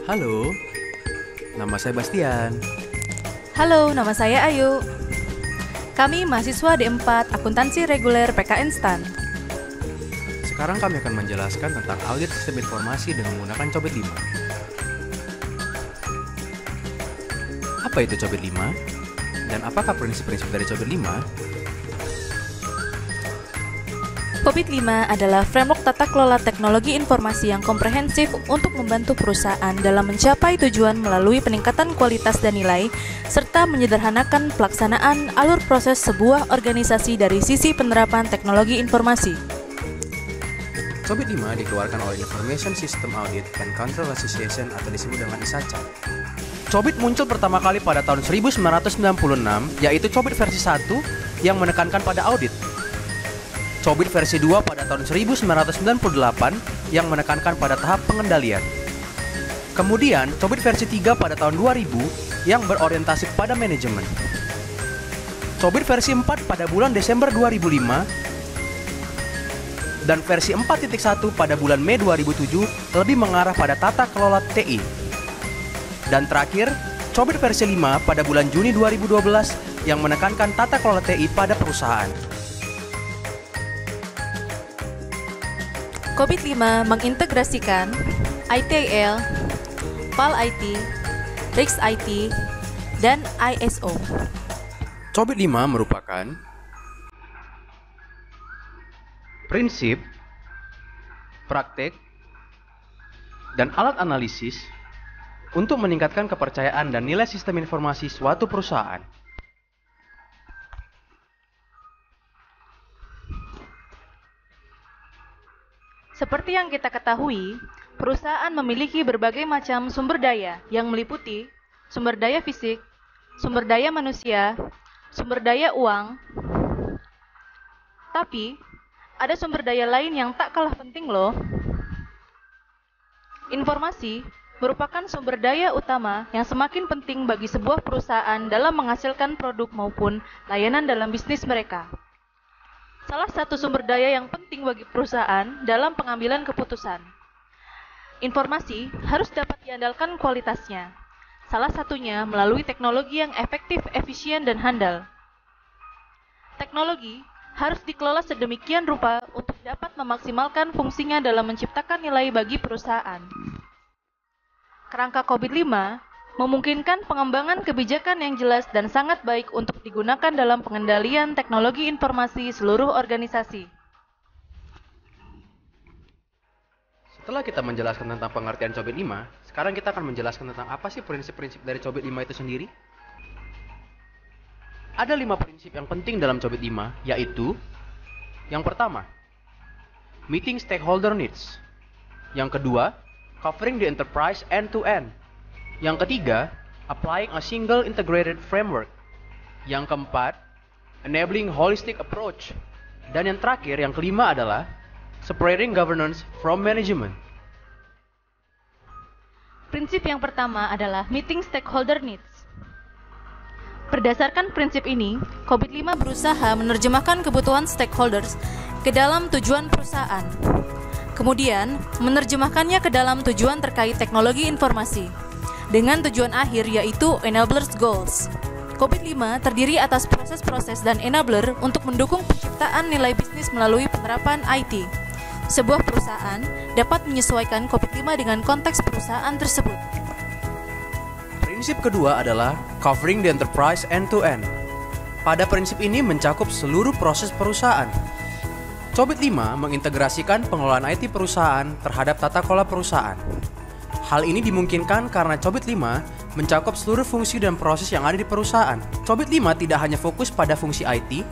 Halo, nama saya Bastian. Halo, nama saya Ayu. Kami mahasiswa D4 Akuntansi Reguler PKN STAN. Sekarang kami akan menjelaskan tentang audit sistem informasi dengan menggunakan Cobit 5. Apa itu Cobit 5? Dan apakah prinsip-prinsip dari Cobit 5? Cobit 5 adalah framework tata kelola teknologi informasi yang komprehensif untuk membantu perusahaan dalam mencapai tujuan melalui peningkatan kualitas dan nilai, serta menyederhanakan pelaksanaan alur proses sebuah organisasi dari sisi penerapan teknologi informasi. Cobit 5 dikeluarkan oleh Information System Audit and Control Association atau disebut dengan ISACA. Cobit muncul pertama kali pada tahun 1996, yaitu Cobit versi 1 yang menekankan pada audit. Cobit versi 2 pada tahun 1998 yang menekankan pada tahap pengendalian. Kemudian Cobit versi 3 pada tahun 2000 yang berorientasi pada manajemen. Cobit versi 4 pada bulan Desember 2005 dan versi 4.1 pada bulan Mei 2007 lebih mengarah pada tata kelola TI. Dan terakhir, Cobit versi 5 pada bulan Juni 2012 yang menekankan tata kelola TI pada perusahaan. Cobit 5 mengintegrasikan ITIL, PAL IT, RIX IT, dan ISO. Cobit 5 merupakan prinsip, praktek, dan alat analisis untuk meningkatkan kepercayaan dan nilai sistem informasi suatu perusahaan. Seperti yang kita ketahui, perusahaan memiliki berbagai macam sumber daya yang meliputi sumber daya fisik, sumber daya manusia, sumber daya uang. Tapi, ada sumber daya lain yang tak kalah penting loh. Informasi merupakan sumber daya utama yang semakin penting bagi sebuah perusahaan dalam menghasilkan produk maupun layanan dalam bisnis mereka. Salah satu sumber daya yang penting bagi perusahaan dalam pengambilan keputusan. Informasi harus dapat diandalkan kualitasnya. Salah satunya melalui teknologi yang efektif, efisien, dan handal. Teknologi harus dikelola sedemikian rupa untuk dapat memaksimalkan fungsinya dalam menciptakan nilai bagi perusahaan. Kerangka Cobit 5 memungkinkan pengembangan kebijakan yang jelas dan sangat baik untuk digunakan dalam pengendalian teknologi informasi seluruh organisasi. Setelah kita menjelaskan tentang pengertian Cobit 5, sekarang kita akan menjelaskan tentang apa sih prinsip-prinsip dari Cobit 5 itu sendiri. Ada 5 prinsip yang penting dalam Cobit 5, yaitu yang pertama, meeting stakeholder needs. Yang kedua, covering the enterprise end-to-end. Yang ketiga, applying a single integrated framework. Yang keempat, enabling holistic approach. Dan yang terakhir, yang kelima adalah separating governance from management. Prinsip yang pertama adalah meeting stakeholder needs. Berdasarkan prinsip ini, Cobit 5 berusaha menerjemahkan kebutuhan stakeholders ke dalam tujuan perusahaan. Kemudian, menerjemahkannya ke dalam tujuan terkait teknologi informasi, dengan tujuan akhir yaitu enablers goals. Cobit 5 terdiri atas proses-proses dan enabler untuk mendukung penciptaan nilai bisnis melalui penerapan IT. Sebuah perusahaan dapat menyesuaikan Cobit 5 dengan konteks perusahaan tersebut. Prinsip kedua adalah covering the enterprise end-to-end. Pada prinsip ini mencakup seluruh proses perusahaan. Cobit 5 mengintegrasikan pengelolaan IT perusahaan terhadap tata kelola perusahaan. Hal ini dimungkinkan karena Cobit 5 mencakup seluruh fungsi dan proses yang ada di perusahaan. Cobit 5 tidak hanya fokus pada fungsi IT,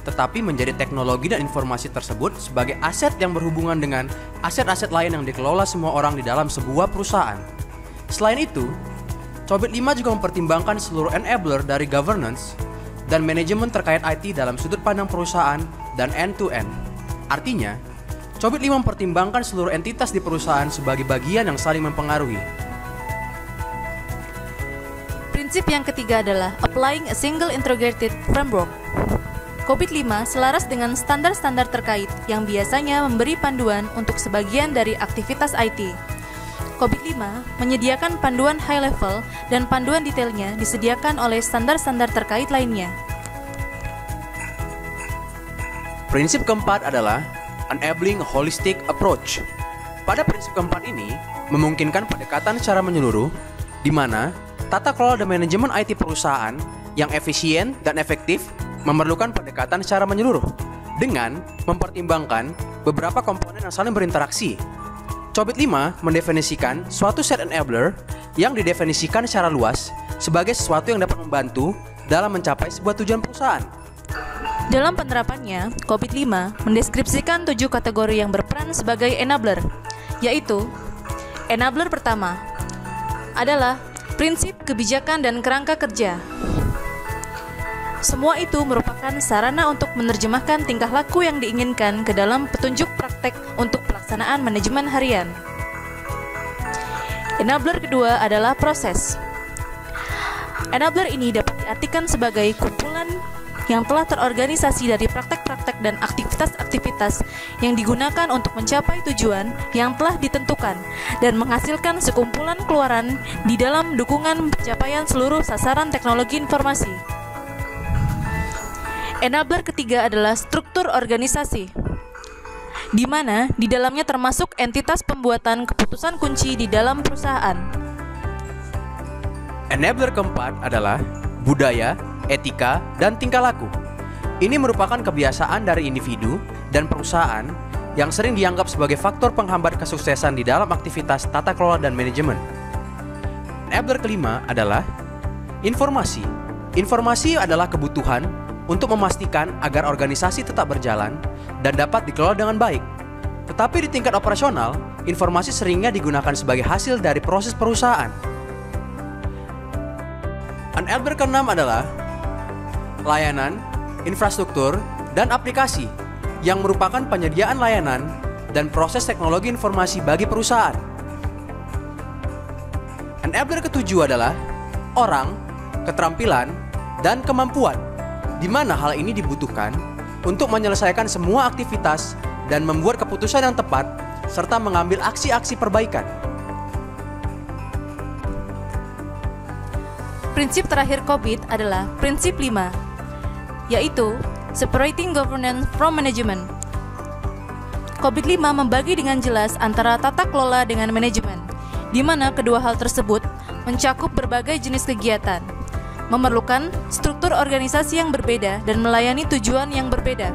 tetapi menjadi teknologi dan informasi tersebut sebagai aset yang berhubungan dengan aset-aset lain yang dikelola semua orang di dalam sebuah perusahaan. Selain itu, Cobit 5 juga mempertimbangkan seluruh enabler dari governance dan manajemen terkait IT dalam sudut pandang perusahaan dan end-to-end. Artinya, Cobit 5 mempertimbangkan seluruh entitas di perusahaan sebagai bagian yang saling mempengaruhi. Prinsip yang ketiga adalah applying a single integrated framework. Cobit 5 selaras dengan standar-standar terkait yang biasanya memberi panduan untuk sebagian dari aktivitas IT. COVID-5 menyediakan panduan high level dan panduan detailnya disediakan oleh standar-standar terkait lainnya. Prinsip keempat adalah enabling a holistic approach. Pada prinsip keempat ini memungkinkan pendekatan secara menyeluruh di mana tata kelola dan manajemen IT perusahaan yang efisien dan efektif memerlukan pendekatan secara menyeluruh dengan mempertimbangkan beberapa komponen yang saling berinteraksi. COBIT 5 mendefinisikan suatu set enabler yang didefinisikan secara luas sebagai sesuatu yang dapat membantu dalam mencapai sebuah tujuan perusahaan. Dalam penerapannya, COBIT 5 mendeskripsikan 7 kategori yang berperan sebagai enabler, yaitu enabler pertama adalah prinsip, kebijakan, dan kerangka kerja. Semua itu merupakan sarana untuk menerjemahkan tingkah laku yang diinginkan ke dalam petunjuk praktek untuk pelaksanaan manajemen harian. Enabler kedua adalah proses. Enabler ini dapat diartikan sebagai kumpulan yang telah terorganisasi dari praktek-praktek dan aktivitas-aktivitas yang digunakan untuk mencapai tujuan yang telah ditentukan dan menghasilkan sekumpulan keluaran di dalam dukungan pencapaian seluruh sasaran teknologi informasi. Enabler ketiga adalah struktur organisasi, di mana di dalamnya termasuk entitas pembuatan keputusan kunci di dalam perusahaan. Enabler keempat adalah budaya, etika, dan tingkah laku. Ini merupakan kebiasaan dari individu dan perusahaan yang sering dianggap sebagai faktor penghambat kesuksesan di dalam aktivitas tata kelola dan manajemen. Enabler kelima adalah informasi. Informasi adalah kebutuhan untuk memastikan agar organisasi tetap berjalan dan dapat dikelola dengan baik. Tetapi di tingkat operasional, informasi seringnya digunakan sebagai hasil dari proses perusahaan. Enabler keenam adalah layanan, infrastruktur, dan aplikasi yang merupakan penyediaan layanan dan proses teknologi informasi bagi perusahaan. Enabler ketujuh adalah orang, keterampilan, dan kemampuan, di mana hal ini dibutuhkan untuk menyelesaikan semua aktivitas dan membuat keputusan yang tepat serta mengambil aksi-aksi perbaikan. Prinsip terakhir COBIT adalah prinsip 5, yaitu separating governance from management. COBIT 5 membagi dengan jelas antara tata kelola dengan manajemen, di mana kedua hal tersebut mencakup berbagai jenis kegiatan, memerlukan struktur organisasi yang berbeda dan melayani tujuan yang berbeda.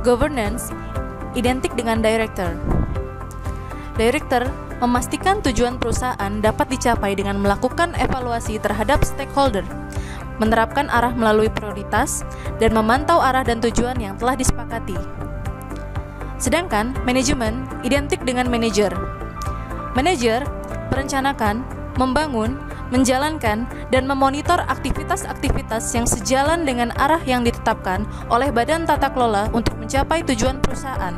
Governance identik dengan director. Director memastikan tujuan perusahaan dapat dicapai dengan melakukan evaluasi terhadap stakeholder, menerapkan arah melalui prioritas, dan memantau arah dan tujuan yang telah disepakati. Sedangkan manajemen identik dengan manajer. Manajer merencanakan, membangun, menjalankan, dan memonitor aktivitas-aktivitas yang sejalan dengan arah yang ditetapkan oleh Badan Tata Kelola untuk mencapai tujuan perusahaan.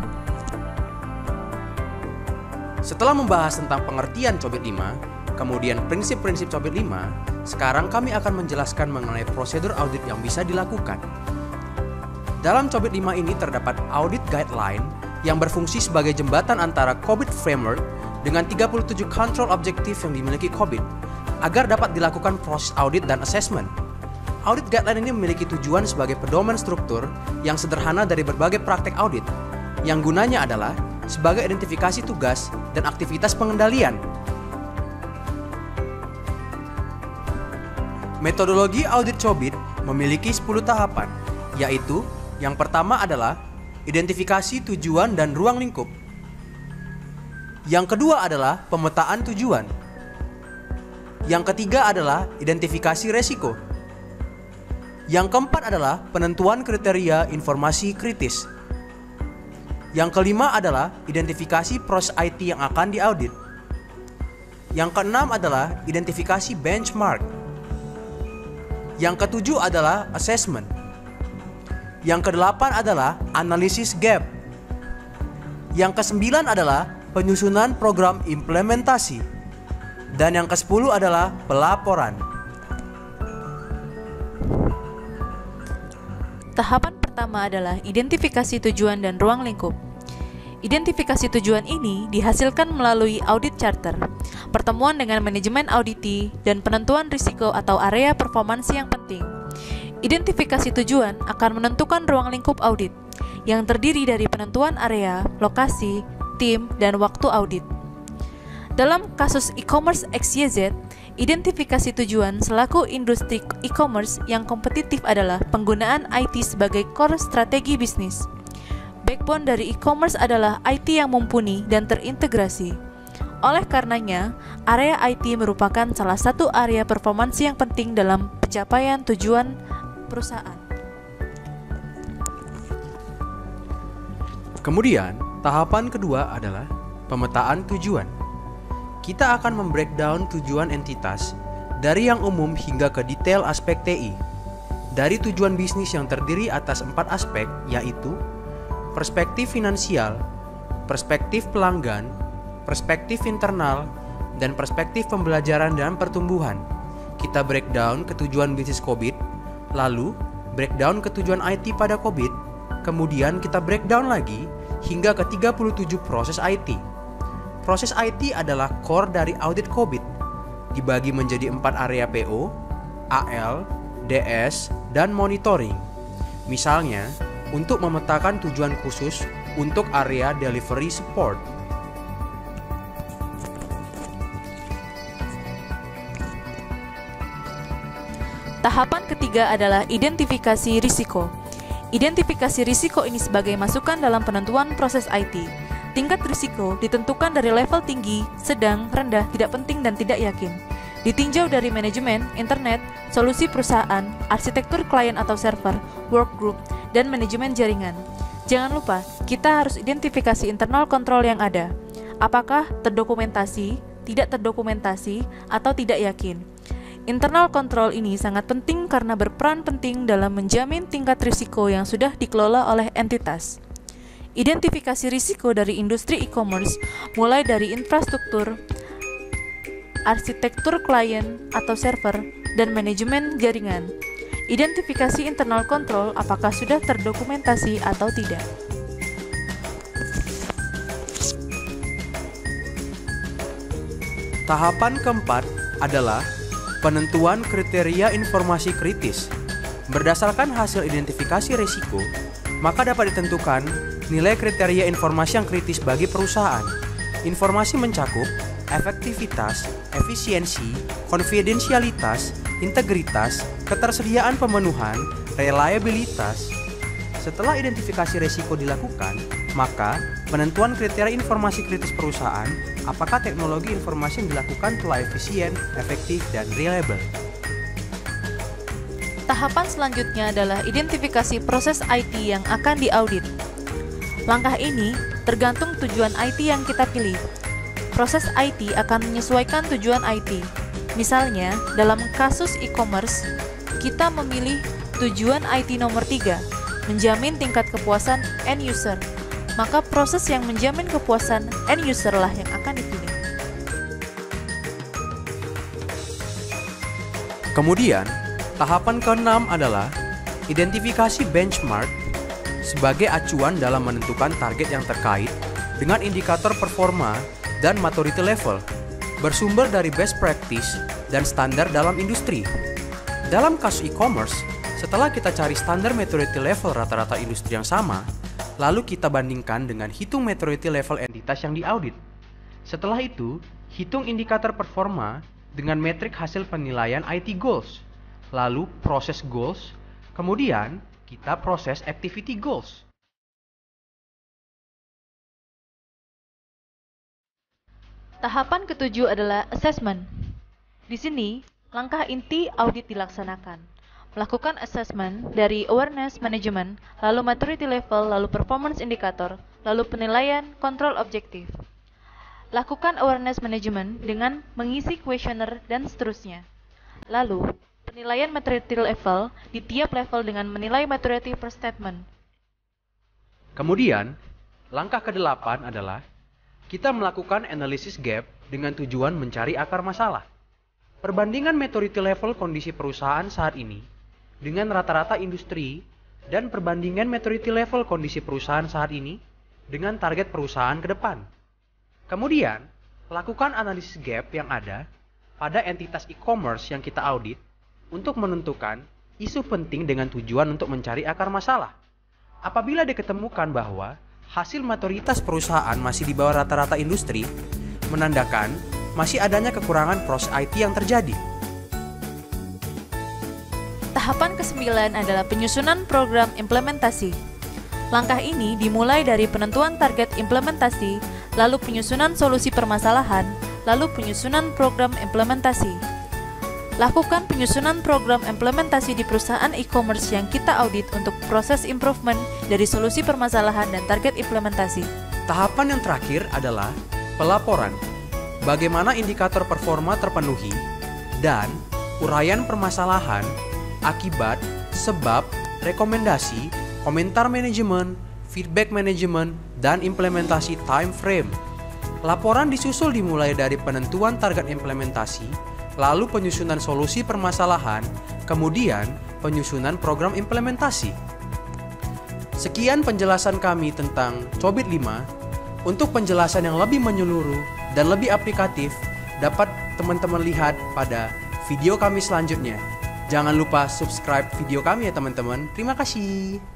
Setelah membahas tentang pengertian COBIT 5, kemudian prinsip-prinsip COBIT 5, sekarang kami akan menjelaskan mengenai prosedur audit yang bisa dilakukan. Dalam COBIT 5 ini terdapat audit guideline yang berfungsi sebagai jembatan antara COBIT framework dengan 37 control objektif yang dimiliki COBIT agar dapat dilakukan proses audit dan assessment. Audit guideline ini memiliki tujuan sebagai pedoman struktur yang sederhana dari berbagai praktek audit, yang gunanya adalah sebagai identifikasi tugas dan aktivitas pengendalian. Metodologi audit COBIT memiliki 10 tahapan, yaitu yang pertama adalah identifikasi tujuan dan ruang lingkup. Yang kedua adalah pemetaan tujuan. Yang ketiga adalah identifikasi resiko. Yang keempat adalah penentuan kriteria informasi kritis. Yang kelima adalah identifikasi proses IT yang akan diaudit. Yang keenam adalah identifikasi benchmark. Yang ketujuh adalah assessment. Yang kedelapan adalah analisis gap. Yang kesembilan adalah penyusunan program implementasi. Dan yang ke-10 adalah pelaporan. Tahapan pertama adalah identifikasi tujuan dan ruang lingkup. Identifikasi tujuan ini dihasilkan melalui audit charter, pertemuan dengan manajemen auditi, dan penentuan risiko atau area performansi yang penting. Identifikasi tujuan akan menentukan ruang lingkup audit, yang terdiri dari penentuan area, lokasi, tim, dan waktu audit. Dalam kasus e-commerce XYZ, identifikasi tujuan selaku industri e-commerce yang kompetitif adalah penggunaan IT sebagai core strategi bisnis. Backbone dari e-commerce adalah IT yang mumpuni dan terintegrasi. Oleh karenanya, area IT merupakan salah satu area performansi yang penting dalam pencapaian tujuan perusahaan. Kemudian, tahapan kedua adalah pemetaan tujuan. Kita akan membreakdown tujuan entitas dari yang umum hingga ke detail aspek TI. Dari tujuan bisnis yang terdiri atas 4 aspek, yaitu perspektif finansial, perspektif pelanggan, perspektif internal, dan perspektif pembelajaran dan pertumbuhan. Kita breakdown ke tujuan bisnis COVID, lalu breakdown ke tujuan IT pada COVID, kemudian kita breakdown lagi hingga ke 37 proses IT. Proses IT adalah core dari audit COVID, dibagi menjadi 4 area PO, AL, DS, dan monitoring. Misalnya, untuk memetakan tujuan khusus untuk area delivery support. Tahapan ketiga adalah identifikasi risiko. Identifikasi risiko ini sebagai masukan dalam penentuan proses IT. Tingkat risiko ditentukan dari level tinggi, sedang, rendah, tidak penting, dan tidak yakin. Ditinjau dari manajemen, internet, solusi perusahaan, arsitektur klien atau server, workgroup, dan manajemen jaringan. Jangan lupa, kita harus identifikasi internal control yang ada. Apakah terdokumentasi, tidak terdokumentasi, atau tidak yakin. Internal control ini sangat penting karena berperan penting dalam menjamin tingkat risiko yang sudah dikelola oleh entitas. Identifikasi risiko dari industri e-commerce mulai dari infrastruktur, arsitektur klien atau server, dan manajemen jaringan. Identifikasi internal control apakah sudah terdokumentasi atau tidak. Tahapan keempat adalah penentuan kriteria informasi kritis. Berdasarkan hasil identifikasi risiko, maka dapat ditentukan nilai kriteria informasi yang kritis bagi perusahaan. Informasi mencakup efektivitas, efisiensi, konfidensialitas, integritas, ketersediaan pemenuhan, reliabilitas. Setelah identifikasi risiko dilakukan, maka penentuan kriteria informasi kritis perusahaan, apakah teknologi informasi yang dilakukan telah efisien, efektif, dan reliable. Tahapan selanjutnya adalah identifikasi proses IT yang akan diaudit. Langkah ini tergantung tujuan IT yang kita pilih. Proses IT akan menyesuaikan tujuan IT. Misalnya, dalam kasus e-commerce, kita memilih tujuan IT nomor 3, menjamin tingkat kepuasan end user. Maka proses yang menjamin kepuasan end user lah yang akan dipilih. Kemudian, tahapan ke-6 adalah identifikasi benchmark sebagai acuan dalam menentukan target yang terkait dengan indikator performa dan maturity level, bersumber dari best practice dan standar dalam industri. Dalam kasus e-commerce, setelah kita cari standar maturity level rata-rata industri yang sama, lalu kita bandingkan dengan hitung maturity level entitas yang diaudit. Setelah itu, hitung indikator performa dengan metrik hasil penilaian IT goals, lalu proses goals, kemudian kita proses activity goals. Tahapan ketujuh adalah assessment. Di sini, langkah inti audit dilaksanakan. Melakukan assessment dari awareness management, lalu maturity level, lalu performance indicator, lalu penilaian kontrol objektif. Lakukan awareness management dengan mengisi questionnaire dan seterusnya. Lalu, penilaian maturity level di tiap level dengan menilai maturity per statement. Kemudian, langkah ke-8 adalah kita melakukan analysis gap dengan tujuan mencari akar masalah. Perbandingan maturity level kondisi perusahaan saat ini dengan rata-rata industri dan perbandingan maturity level kondisi perusahaan saat ini dengan target perusahaan ke depan. Kemudian, lakukan analisis gap yang ada pada entitas e-commerce yang kita audit untuk menentukan isu penting dengan tujuan untuk mencari akar masalah. Apabila diketemukan bahwa hasil maturitas perusahaan masih di bawah rata-rata industri, menandakan masih adanya kekurangan proses IT yang terjadi. Tahapan ke-9 adalah penyusunan program implementasi. Langkah ini dimulai dari penentuan target implementasi, lalu penyusunan solusi permasalahan, lalu penyusunan program implementasi. Lakukan penyusunan program implementasi di perusahaan e-commerce yang kita audit untuk proses improvement dari solusi permasalahan dan target implementasi. Tahapan yang terakhir adalah pelaporan. Bagaimana indikator performa terpenuhi dan uraian permasalahan, akibat, sebab, rekomendasi, komentar manajemen, feedback manajemen, dan implementasi time frame. Laporan disusul dimulai dari penentuan target implementasi, lalu penyusunan solusi permasalahan, kemudian penyusunan program implementasi. Sekian penjelasan kami tentang COBIT 5. Untuk penjelasan yang lebih menyeluruh dan lebih aplikatif, dapat teman-teman lihat pada video kami selanjutnya. Jangan lupa subscribe video kami ya teman-teman. Terima kasih.